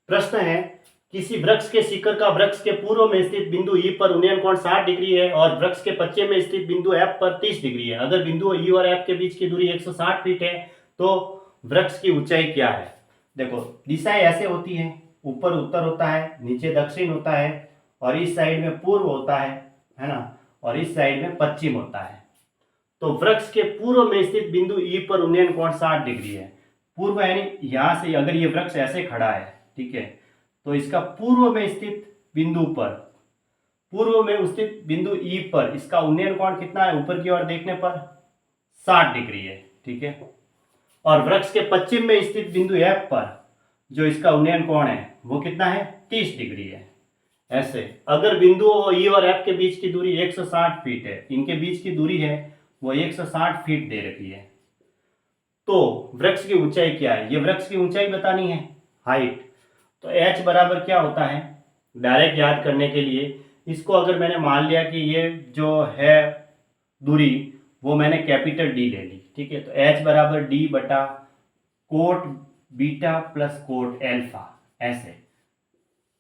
प्रश्न है, किसी वृक्ष के शिखर का वृक्ष के पूर्व में स्थित बिंदु ई पर उन्नयन कोण 60 डिग्री है और वृक्ष के पश्चिम में स्थित बिंदु एफ पर 30 डिग्री है। अगर बिंदु ई और एफ के बीच की दूरी 160 फीट है तो वृक्ष की ऊंचाई क्या है। देखो दिशाएं ऐसे होती हैं, ऊपर उत्तर होता है, नीचे दक्षिण होता है और इस साइड में पूर्व होता है ना, और इस साइड में पश्चिम होता है। तो वृक्ष के पूर्व में स्थित बिंदु ई पर उन्नयन कोण 60 डिग्री है। पूर्व यानी यहां से अगर ये वृक्ष ऐसे खड़ा है, ठीक है, तो इसका पूर्व में स्थित बिंदु पर, पूर्व में स्थित बिंदु ई पर इसका उन्नयन कोण कितना है, ऊपर की ओर देखने पर 60 डिग्री है, ठीक है। और वृक्ष के पश्चिम में स्थित बिंदु एफ पर जो इसका उन्नयन कोण है वो कितना है, 30 डिग्री है। ऐसे अगर बिंदु ई और एफ के बीच की दूरी 160 फीट है, इनके बीच की दूरी है वो 160 फीट दे रखी है, तो वृक्ष की ऊंचाई क्या है, ये वृक्ष की ऊंचाई बतानी है, हाइट। तो h बराबर क्या होता है, डायरेक्ट याद करने के लिए इसको अगर मैंने मान लिया कि ये जो है दूरी वो मैंने कैपिटल डी ले ली, ठीक है, तो h बराबर डी बटा cot beta plus cot alpha. ऐसे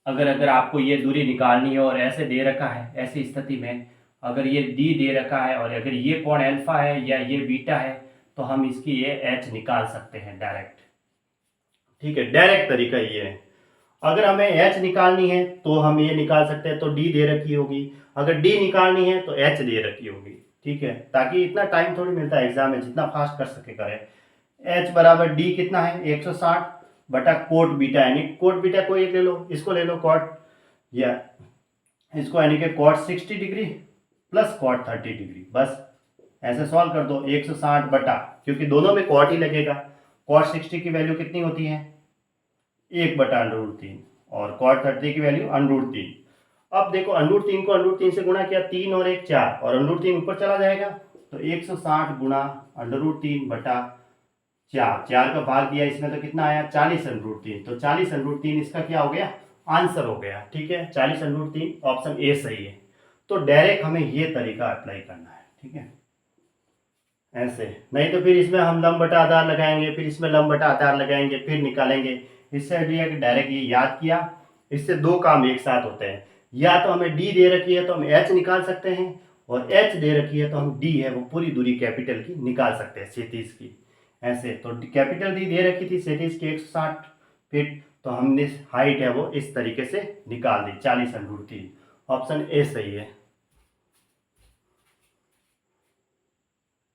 अगर आपको ये दूरी निकालनी है और ऐसे दे रखा है, ऐसी स्थिति में अगर ये डी दे रखा है और अगर ये कोण एल्फा है या ये बीटा है तो हम इसकी ये h निकाल सकते हैं डायरेक्ट, ठीक है। डायरेक्ट तरीका ये है। अगर हमें h निकालनी है तो हम ये निकाल सकते हैं, तो d दे रखी होगी, अगर d निकालनी है तो h दे रखी होगी, ठीक है, ताकि इतना टाइम थोड़ी मिलता है एग्जाम में, जितना फास्ट कर सके करें। h बराबर d कितना है, 160 बटा कोट बीटा, यानी कोट बीटा को एक ले लो, इसको ले लो कॉट, या इसको यानी कि cot 60 degree plus cot 30 degree, बस ऐसे सॉल्व कर दो। 160 बटा, क्योंकि दोनों में कॉट ही लगेगा, कॉट 60 की वैल्यू कितनी होती है, 1 बटा √3 और कॉट 30 की वैल्यू √3। अब देखो √3 को √3 से गुणा किया, 3 और 1 4, और √3 ऊपर चला जाएगा, तो 160 गुणा √3 बटा 4, 4 का भाग दिया इसमें तो कितना आया, 40 √3, तो 40 √3 इसका क्या हो गया, आंसर हो गया, ठीक है। 40 √3 ऑप्शन ए सही है। तो डायरेक्ट हमें ये तरीका अप्लाई करना है, ठीक है, ऐसे नहीं तो फिर इसमें हम लंब बटा आधार लगाएंगे, फिर इसमें लंब बटा आधार लगाएंगे, फिर निकालेंगे। इससे डायरेक्ट ये याद किया, इससे दो काम एक साथ होते हैं, या तो हमें डी दे रखी है तो हम एच निकाल सकते हैं, और एच दे रखी है तो हम डी है वो पूरी दूरी कैपिटल की निकाल सकते हैं, 37 की। ऐसे तो कैपिटल डी दे रखी थी 37 की 160 फीट, तो हमने हाइट है वो इस तरीके से निकाल दी, 40 √3। ऑप्शन ए सही है।